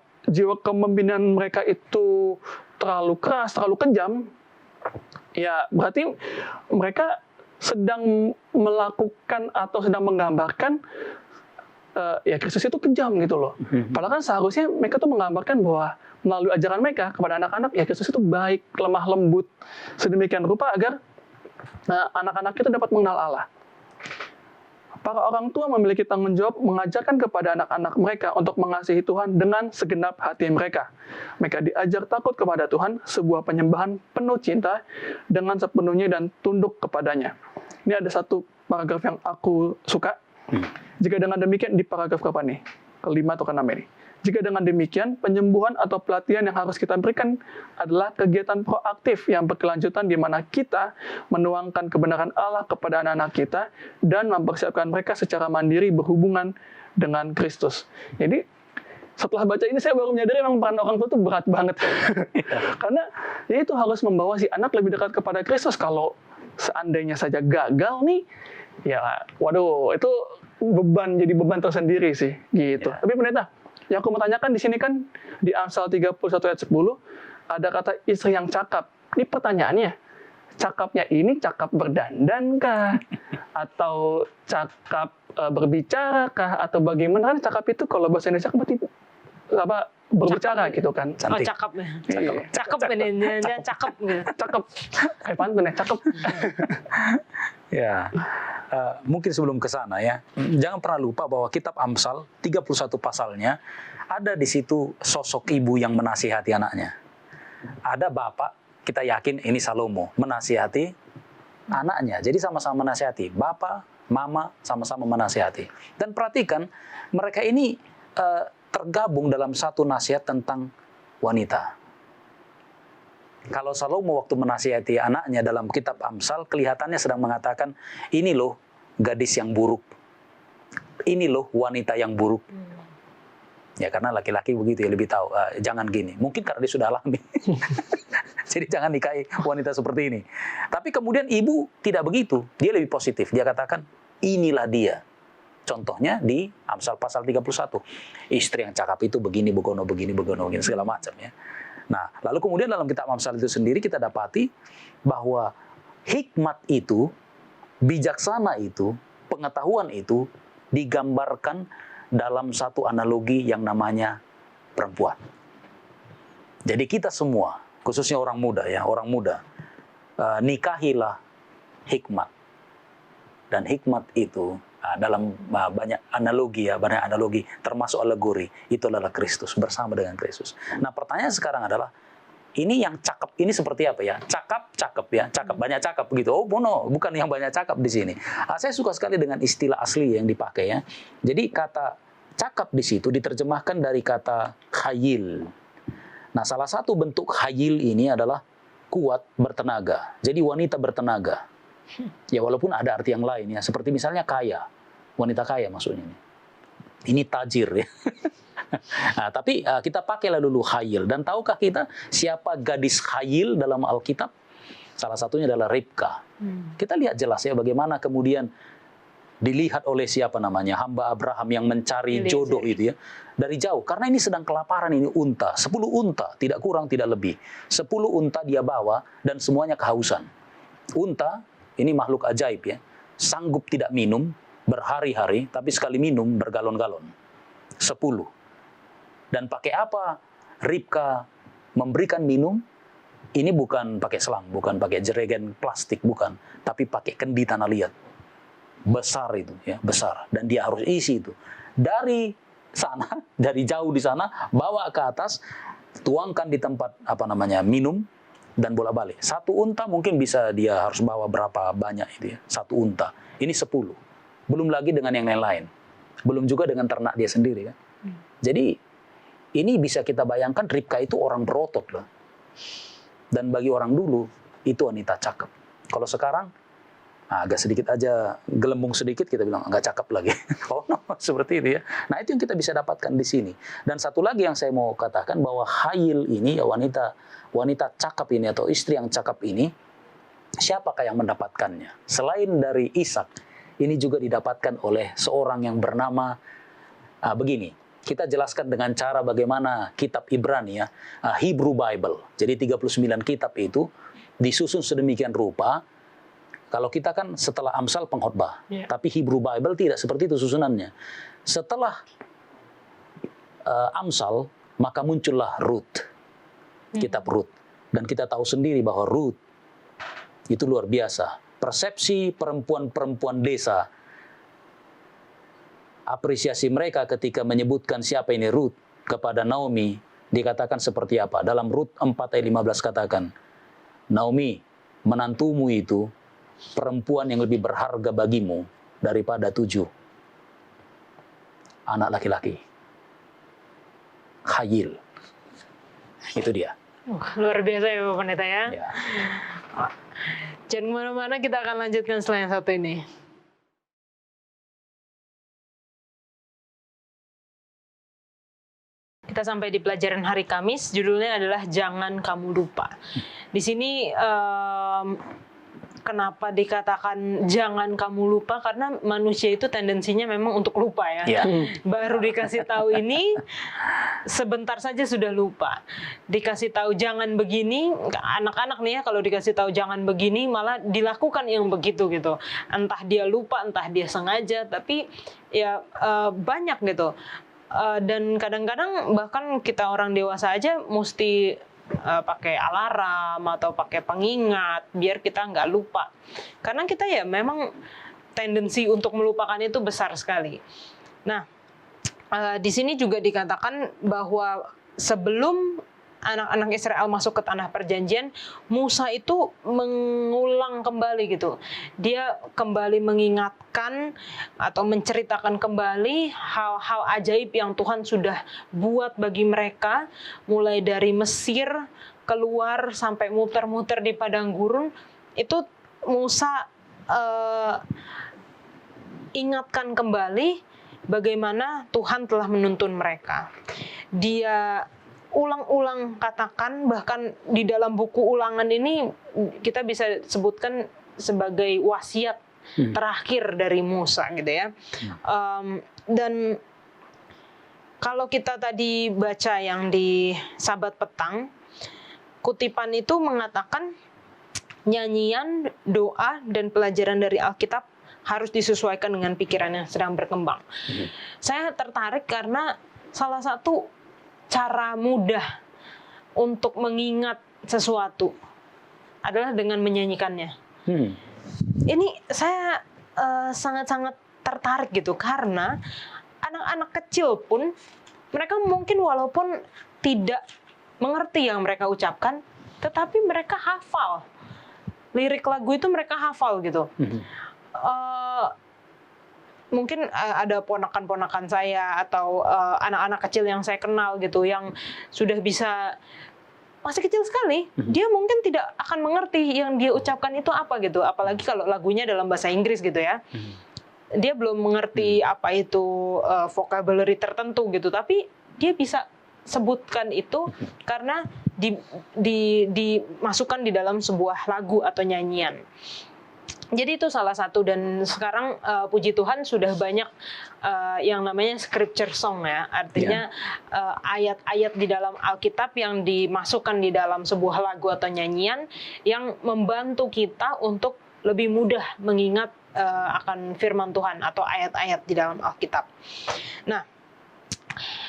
S2: kepemimpinan mereka itu terlalu keras, terlalu kejam, ya berarti mereka sedang melakukan atau sedang menggambarkan ya Kristus itu kejam gitu loh. Padahal kan seharusnya mereka tuh menggambarkan bahwa melalui ajaran mereka kepada anak-anak ya Kristus itu baik, lemah lembut, sedemikian rupa agar anak-anak itu dapat mengenal Allah. Para orang tua memiliki tanggung jawab mengajarkan kepada anak-anak mereka untuk mengasihi Tuhan dengan segenap hati mereka. Mereka diajar takut kepada Tuhan, sebuah penyembahan penuh cinta dengan sepenuhnya dan tunduk kepadanya. Ini ada satu paragraf yang aku suka. Jika dengan demikian, di paragraf kapan nih? Kelima atau keenam ini. Jika dengan demikian, penyembuhan atau pelatihan yang harus kita berikan adalah kegiatan proaktif yang berkelanjutan di mana kita menuangkan kebenaran Allah kepada anak-anak kita dan mempersiapkan mereka secara mandiri berhubungan dengan Kristus. Jadi, setelah baca ini saya baru menyadari memang peran orang tua itu berat banget. Karena ya itu harus membawa si anak lebih dekat kepada Kristus. Kalau seandainya saja gagal nih, ya waduh, itu jadi beban tersendiri sih gitu. Tapi pendeta, yang aku mau tanyakan di sini kan di Amsal 31 ayat 10 ada kata istri yang cakap. Ini pertanyaannya, cakapnya ini cakap berdandan kah? Atau cakap berbicara kah? Atau bagaimana? Kan cakap itu kalau bahasa Indonesia berarti apa? Berbicara gitu kan.
S3: Cantik.
S1: Cakep.
S2: Iya.
S1: Cakep ini, cakep gitu.
S2: Cakep. Kayak pantun ya, cakep.
S3: Ya, mungkin sebelum ke sana ya, jangan pernah lupa bahwa kitab Amsal 31 pasalnya ada di situ sosok ibu yang menasihati anaknya. Ada bapak, kita yakin ini Salomo, menasihati anaknya. Jadi sama-sama menasihati. Bapak, mama sama-sama menasihati. Dan perhatikan, mereka ini tergabung dalam satu nasihat tentang wanita. Kalau Salomo waktu menasihati anaknya dalam kitab Amsal, kelihatannya sedang mengatakan, ini loh gadis yang buruk. Ini loh wanita yang buruk. Ya karena laki-laki begitu ya, lebih tahu. Jangan gini. Mungkin karena dia sudah alami. Jadi jangan nikahi wanita seperti ini. Tapi kemudian ibu tidak begitu. Dia lebih positif. Dia katakan, inilah dia. Contohnya di Amsal pasal 31. Istri yang cakap itu begini, begono, segala macam ya. Nah, lalu kemudian dalam kitab Amsal itu sendiri kita dapati bahwa hikmat itu, bijaksana itu, pengetahuan itu digambarkan dalam satu analogi yang namanya perempuan. Jadi kita semua, khususnya orang muda ya, nikahilah hikmat. Dan hikmat itu dalam banyak analogi termasuk alegori itu adalah Kristus, bersama dengan Kristus. Nah pertanyaan sekarang adalah ini yang cakep ini seperti apa ya? Cakep ya, banyak cakep gitu. Oh bukan yang banyak cakep di sini. Saya suka sekali dengan istilah asli yang dipakai ya. Jadi kata cakep di situ diterjemahkan dari kata khayil. Nah salah satu bentuk khayil ini adalah kuat, bertenaga. Jadi wanita bertenaga. Ya walaupun ada arti yang lain ya, seperti misalnya kaya. Wanita kaya maksudnya ini. Ini tajir ya. Nah, tapi kita pakailah dulu khayil. Dan tahukah kita siapa gadis khayil dalam Alkitab? Salah satunya adalah Ribka. Kita lihat jelas ya bagaimana kemudian dilihat oleh siapa namanya, hamba Abraham yang mencari jodoh itu ya. Dari jauh. Karena ini sedang kelaparan, ini unta. 10 unta, tidak kurang, tidak lebih. 10 unta dia bawa dan semuanya kehausan. Unta, ini makhluk ajaib ya. Sanggup tidak minum berhari-hari, tapi sekali minum bergalon-galon. 10. Dan pakai apa Ribka memberikan minum? Ini bukan pakai selang, bukan pakai jerigen plastik, bukan. Tapi pakai kendi tanah liat. Besar itu, ya, besar. Dan dia harus isi itu. Dari sana, dari jauh di sana, bawa ke atas, tuangkan di tempat minum, dan bolak-balik. 1 unta mungkin bisa dia harus bawa berapa banyak itu ya. 1 unta. Ini 10. Belum lagi dengan yang lain-lain. Belum juga dengan ternak dia sendiri kan. Jadi ini bisa kita bayangkan Ribka itu orang berotot loh. Dan bagi orang dulu itu wanita cakep. Kalau sekarang agak sedikit aja gelembung sedikit kita bilang nggak cakep lagi. Oh no, seperti itu ya. Nah itu yang kita bisa dapatkan di sini. Dan satu lagi yang saya mau katakan bahwa khayil ini ya wanita cakep ini atau istri yang cakep ini siapakah yang mendapatkannya? Selain dari Ishak, ini juga didapatkan oleh seorang yang bernama begini. Kita jelaskan dengan cara bagaimana kitab Ibrani ya, Hebrew Bible. Jadi 39 kitab itu disusun sedemikian rupa. Kalau kita kan setelah Amsal pengkhotbah, tapi Hebrew Bible tidak seperti itu susunannya. Setelah Amsal, maka muncullah Rut, kitab Rut. Dan kita tahu sendiri bahwa Rut itu luar biasa. Persepsi perempuan-perempuan desa, apresiasi mereka ketika menyebutkan siapa ini Rut kepada Naomi, dikatakan seperti apa? Dalam Rut 4 ayat 15 katakan, Naomi, menantumu itu perempuan yang lebih berharga bagimu daripada 7 anak laki-laki. khayil. Itu dia.
S1: Luar biasa ya Bapak Pendeta ya.
S3: Ya.
S1: Jangan kemana-mana, kita akan lanjutkan setelah yang satu ini. Kita sampai di pelajaran hari Kamis, judulnya adalah Jangan Kamu Lupa. Di sini kenapa dikatakan jangan kamu lupa? Karena manusia itu tendensinya memang untuk lupa ya. Baru dikasih tahu ini, sebentar saja sudah lupa. Dikasih tahu jangan begini, anak-anak nih ya kalau dikasih tahu jangan begini malah dilakukan yang begitu gitu. Entah dia lupa, entah dia sengaja, tapi ya banyak gitu. Dan kadang-kadang bahkan kita orang dewasa aja mesti pakai alarm atau pakai pengingat biar kita nggak lupa. Karena kita ya memang tendensi untuk melupakan itu besar sekali. Nah, di sini juga dikatakan bahwa sebelum anak-anak Israel masuk ke tanah perjanjian, Musa itu mengulang kembali gitu. Dia kembali mengingatkan atau menceritakan kembali hal-hal ajaib yang Tuhan sudah buat bagi mereka, mulai dari Mesir keluar sampai muter-muter di padang gurun. Itu Musa ingatkan kembali bagaimana Tuhan telah menuntun mereka. Dia ulang-ulang katakan, bahkan di dalam buku ulangan ini kita bisa sebutkan sebagai wasiat terakhir dari Musa gitu ya. Dan kalau kita tadi baca yang di Sabat petang, kutipan itu mengatakan nyanyian, doa, dan pelajaran dari Alkitab harus disesuaikan dengan pikiran yang sedang berkembang. Saya tertarik karena salah satu cara mudah untuk mengingat sesuatu adalah dengan menyanyikannya. Ini saya sangat-sangat tertarik gitu, karena anak-anak kecil pun mereka mungkin walaupun tidak mengerti yang mereka ucapkan, tetapi mereka hafal. Lirik lagu itu mereka hafal gitu. Mungkin ada ponakan-ponakan saya atau anak-anak kecil yang saya kenal gitu yang sudah bisa, masih kecil sekali, dia mungkin tidak akan mengerti yang dia ucapkan itu apa gitu, apalagi kalau lagunya dalam bahasa Inggris gitu ya. Dia belum mengerti apa itu vocabulary tertentu gitu, tapi dia bisa sebutkan itu karena dimasukkan di dalam sebuah lagu atau nyanyian. Jadi itu salah satu, dan sekarang puji Tuhan sudah banyak yang namanya scripture song ya, artinya ayat-ayat di dalam Alkitab yang dimasukkan di dalam sebuah lagu atau nyanyian yang membantu kita untuk lebih mudah mengingat akan firman Tuhan atau ayat-ayat di dalam Alkitab. Nah,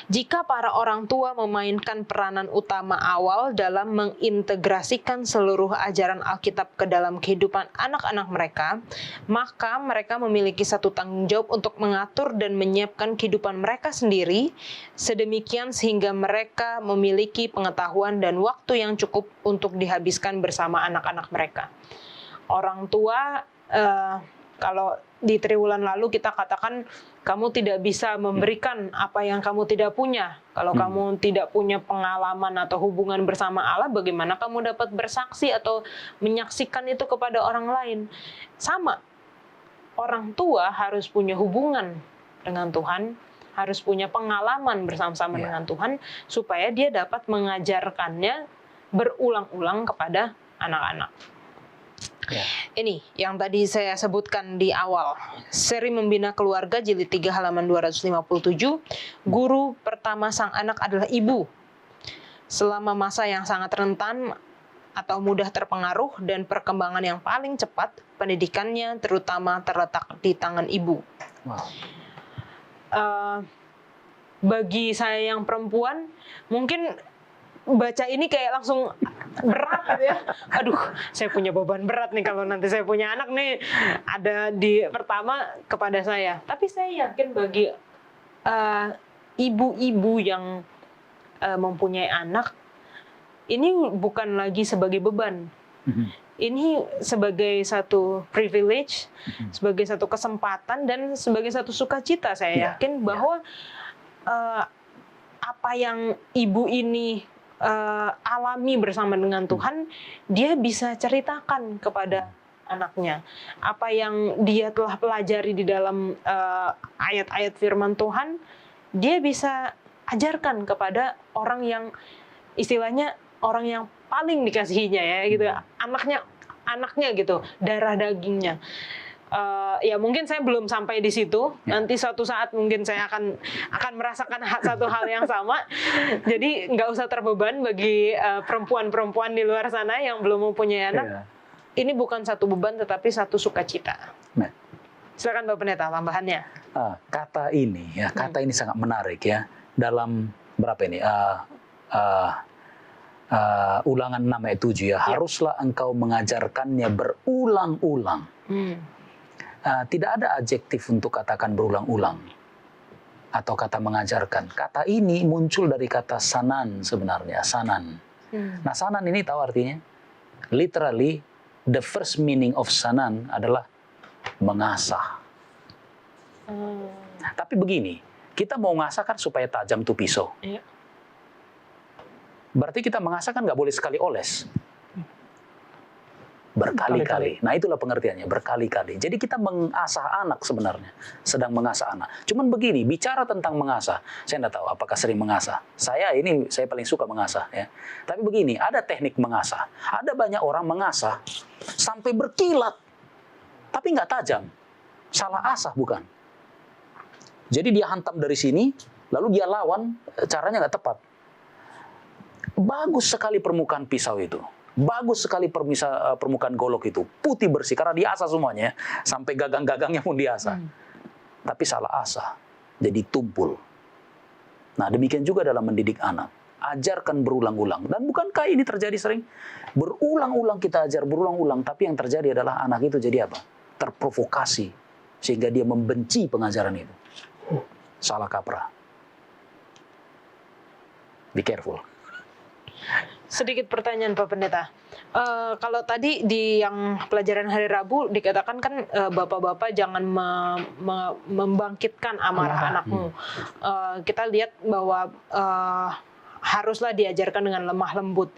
S1: jika para orang tua memainkan peranan utama awal dalam mengintegrasikan seluruh ajaran Alkitab ke dalam kehidupan anak-anak mereka, maka mereka memiliki satu tanggung jawab untuk mengatur dan menyiapkan kehidupan mereka sendiri, sedemikian sehingga mereka memiliki pengetahuan dan waktu yang cukup untuk dihabiskan bersama anak-anak mereka. Orang tua, kalau di triwulan lalu kita katakan, kamu tidak bisa memberikan apa yang kamu tidak punya. Kalau kamu tidak punya pengalaman atau hubungan bersama Allah, bagaimana kamu dapat bersaksi atau menyaksikan itu kepada orang lain? Sama, orang tua harus punya hubungan dengan Tuhan, harus punya pengalaman bersama-sama dengan Tuhan, supaya dia dapat mengajarkannya berulang-ulang kepada anak-anak. Ini yang tadi saya sebutkan di awal, seri Membina Keluarga jilid 3 halaman 257. Guru pertama sang anak adalah ibu. Selama masa yang sangat rentan atau mudah terpengaruh dan perkembangan yang paling cepat, pendidikannya terutama terletak di tangan ibu. Bagi saya yang perempuan, mungkin baca ini kayak langsung berat gitu ya. Aduh, saya punya beban berat nih kalau nanti saya punya anak nih, ada di pertama kepada saya. Tapi saya yakin bagi ibu-ibu yang mempunyai anak, ini bukan lagi sebagai beban. Ini sebagai satu privilege, sebagai satu kesempatan, dan sebagai satu sukacita. Saya yakin bahwa apa yang ibu ini alami bersama dengan Tuhan, dia bisa ceritakan kepada anaknya. Apa yang dia telah pelajari di dalam ayat-ayat firman Tuhan, dia bisa ajarkan kepada orang yang istilahnya orang yang paling dikasihinya ya gitu. Anaknya gitu, darah dagingnya. Ya mungkin saya belum sampai di situ. Nanti suatu saat mungkin saya akan merasakan satu hal yang sama. Jadi nggak usah terbeban bagi perempuan-perempuan di luar sana yang belum mempunyai anak. Ini bukan satu beban, tetapi satu sukacita. Silakan Bapak Pendeta tambahannya.
S3: Kata ini sangat menarik ya. Dalam berapa ini? Ulangan 6 ayat 7 ya. Haruslah engkau mengajarkannya berulang-ulang. Tidak ada adjektif untuk katakan berulang-ulang atau kata mengajarkan. Kata ini muncul dari kata sanan sebenarnya, sanan. Nah, sanan ini tahu artinya? Literally, the first meaning of sanan adalah mengasah. Tapi begini, kita mau ngasah kan supaya tajam tuh pisau. Berarti kita mengasah kan nggak boleh sekali oles. Berkali-kali. Nah, itulah pengertiannya, berkali-kali. Jadi kita mengasah anak sebenarnya, sedang mengasah anak. Cuman begini, bicara tentang mengasah, saya nggak tahu apakah sering mengasah. Saya paling suka mengasah ya. Tapi begini, ada teknik mengasah. Ada banyak orang mengasah sampai berkilat, tapi nggak tajam. Salah asah bukan. Jadi dia hantam dari sini, lalu dia lawan, caranya nggak tepat. Bagus sekali permukaan pisau itu. Bagus sekali permukaan golok itu. Putih bersih, karena diasah semuanya. Sampai gagang-gagangnya pun diasah. Tapi salah asah. Jadi tumpul. Nah, demikian juga dalam mendidik anak. Ajarkan berulang-ulang. Dan bukankah ini terjadi sering? Berulang-ulang kita ajar, berulang-ulang. Tapi yang terjadi adalah anak itu jadi apa? Terprovokasi. Sehingga dia membenci pengajaran itu. Salah kaprah. Be careful.
S1: Sedikit pertanyaan Pak Pendeta. Kalau tadi di yang pelajaran hari Rabu dikatakan kan bapak-bapak jangan membangkitkan amarah anakmu. Kita lihat bahwa haruslah diajarkan dengan lemah lembut.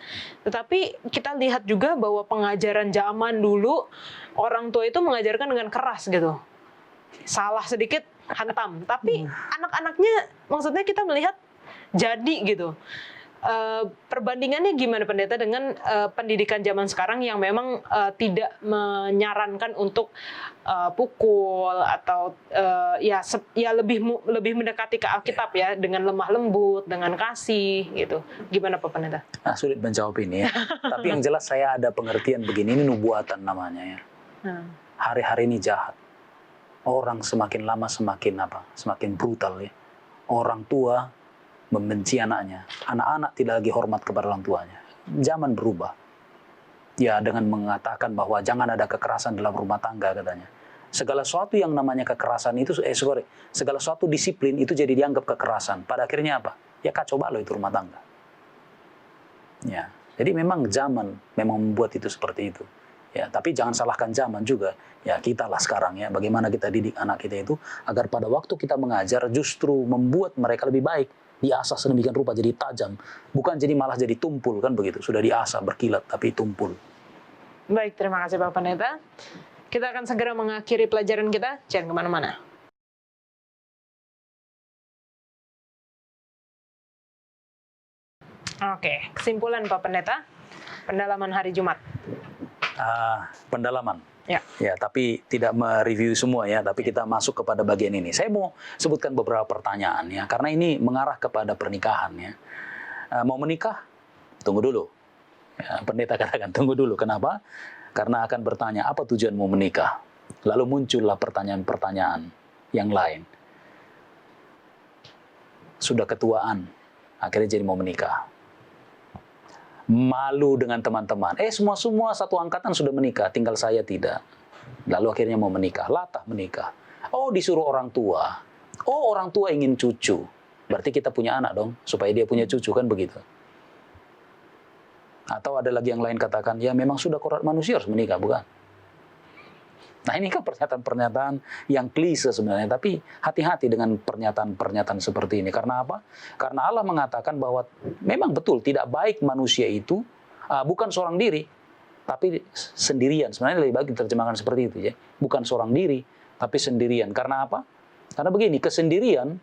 S1: Tetapi kita lihat juga bahwa pengajaran zaman dulu orang tua itu mengajarkan dengan keras gitu. Salah sedikit hantam. Tapi anak-anaknya maksudnya kita melihat jadi gitu. Perbandingannya gimana Pendeta dengan pendidikan zaman sekarang yang memang tidak menyarankan untuk pukul atau ya lebih mendekati ke Alkitab ya, dengan lemah lembut, dengan kasih gitu. Gimana Pak Pendeta?
S3: Sulit menjawab ini ya. Tapi yang jelas saya ada pengertian begini, ini nubuatan namanya ya. Hari-hari ini jahat. Orang semakin lama semakin brutal ya. Orang tua membenci anaknya. Anak-anak tidak lagi hormat kepada orang tuanya. Zaman berubah. Ya, dengan mengatakan bahwa jangan ada kekerasan dalam rumah tangga katanya. Segala sesuatu yang namanya kekerasan itu, segala sesuatu disiplin itu jadi dianggap kekerasan. Pada akhirnya apa? Ya kacau balau itu rumah tangga. Ya, jadi memang zaman memang membuat itu seperti itu. Ya, tapi jangan salahkan zaman juga. Ya, kita lah sekarang ya, bagaimana kita didik anak kita itu agar pada waktu kita mengajar justru membuat mereka lebih baik. Diasah sedemikian rupa jadi tajam, bukan jadi malah jadi tumpul kan begitu. Sudah diasah berkilat tapi tumpul.
S1: Baik, terima kasih Pak Pendeta. Kita akan segera mengakhiri pelajaran kita. Jangan kemana-mana. Oke, kesimpulan Pak Pendeta, pendalaman hari Jumat.
S3: Pendalaman.
S1: Ya,
S3: tapi tidak mereview semua ya, tapi kita masuk kepada bagian ini. Saya mau sebutkan beberapa pertanyaan ya, karena ini mengarah kepada pernikahan ya. Mau menikah? Tunggu dulu. Ya, pendeta katakan tunggu dulu. Kenapa? Karena akan bertanya apa tujuan mau menikah. Lalu muncullah pertanyaan-pertanyaan yang lain. Sudah ketuaan, akhirnya jadi mau menikah. Malu dengan teman-teman. Semua satu angkatan sudah menikah, tinggal saya tidak. Lalu akhirnya mau menikah, latah menikah. Disuruh orang tua. Orang tua ingin cucu. Berarti kita punya anak dong, supaya dia punya cucu kan begitu. Atau ada lagi yang lain katakan, ya memang sudah kodrat manusia harus menikah, bukan? Nah ini kan pernyataan-pernyataan yang klise sebenarnya, tapi hati-hati dengan pernyataan-pernyataan seperti ini. Karena apa? Karena Allah mengatakan bahwa memang betul tidak baik manusia itu bukan seorang diri, tapi sendirian. Sebenarnya lebih baik diterjemahkan seperti itu ya. Bukan seorang diri, tapi sendirian. Karena apa? Karena begini, kesendirian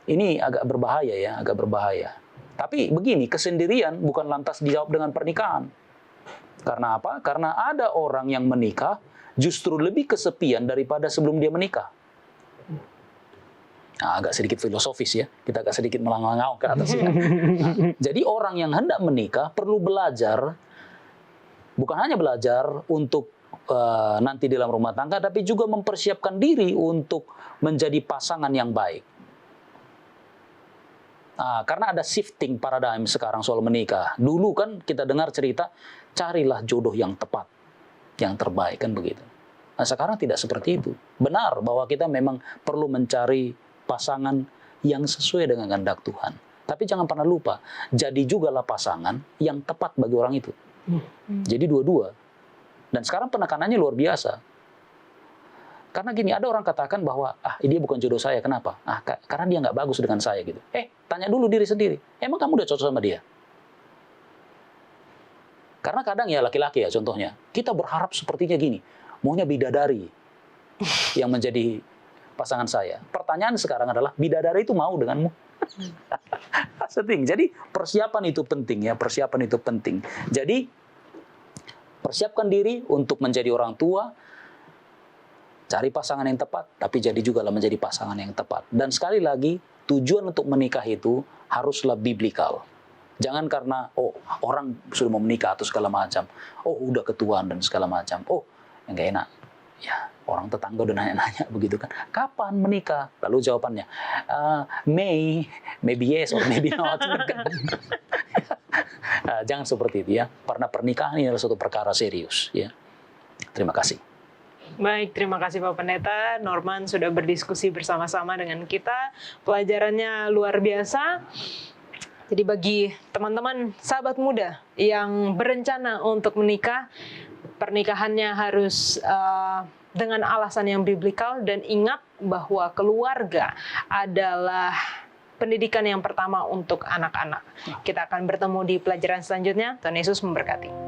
S3: ini agak berbahaya ya, agak berbahaya. Tapi begini, kesendirian bukan lantas dijawab dengan pernikahan. Karena apa? Karena ada orang yang menikah justru lebih kesepian daripada sebelum dia menikah. Nah, agak sedikit filosofis ya, kita agak sedikit melangau ke atas ya. Jadi orang yang hendak menikah perlu belajar, bukan hanya belajar untuk nanti dalam rumah tangga, tapi juga mempersiapkan diri untuk menjadi pasangan yang baik. Karena ada shifting paradigm sekarang soal menikah. Dulu kan kita dengar cerita, carilah jodoh yang tepat, yang terbaik, kan begitu. Nah sekarang tidak seperti itu. Benar bahwa kita memang perlu mencari pasangan yang sesuai dengan kehendak Tuhan. Tapi jangan pernah lupa, jadi jugalah pasangan yang tepat bagi orang itu. Jadi dua-dua. Dan sekarang penekanannya luar biasa. Karena gini, ada orang katakan bahwa, dia bukan jodoh saya, kenapa? Karena dia nggak bagus dengan saya gitu. Tanya dulu diri sendiri, emang kamu udah cocok sama dia? Karena kadang ya laki-laki ya contohnya, kita berharap sepertinya gini, maunya bidadari yang menjadi pasangan saya. Pertanyaan sekarang adalah, bidadari itu mau denganmu? Setting. Jadi persiapan itu penting ya, persiapan itu penting. Jadi persiapkan diri untuk menjadi orang tua, cari pasangan yang tepat, tapi jadi juga menjadi pasangan yang tepat. Dan sekali lagi, tujuan untuk menikah itu haruslah biblikal. Jangan karena, orang sudah mau menikah atau segala macam. Udah ketuaan dan segala macam. Yang gak enak. Ya, orang tetangga udah nanya-nanya begitu kan. Kapan menikah? Lalu jawabannya, maybe yes or maybe not. Jangan seperti itu ya. Karena pernikahan ini adalah suatu perkara serius. Ya. Terima kasih.
S1: Baik, terima kasih Pak Pendeta. Norman sudah berdiskusi bersama-sama dengan kita. Pelajarannya luar biasa. Jadi bagi teman-teman sahabat muda yang berencana untuk menikah, pernikahannya harus dengan alasan yang biblikal, dan ingat bahwa keluarga adalah pendidikan yang pertama untuk anak-anak. Kita akan bertemu di pelajaran selanjutnya. Tuhan Yesus memberkati.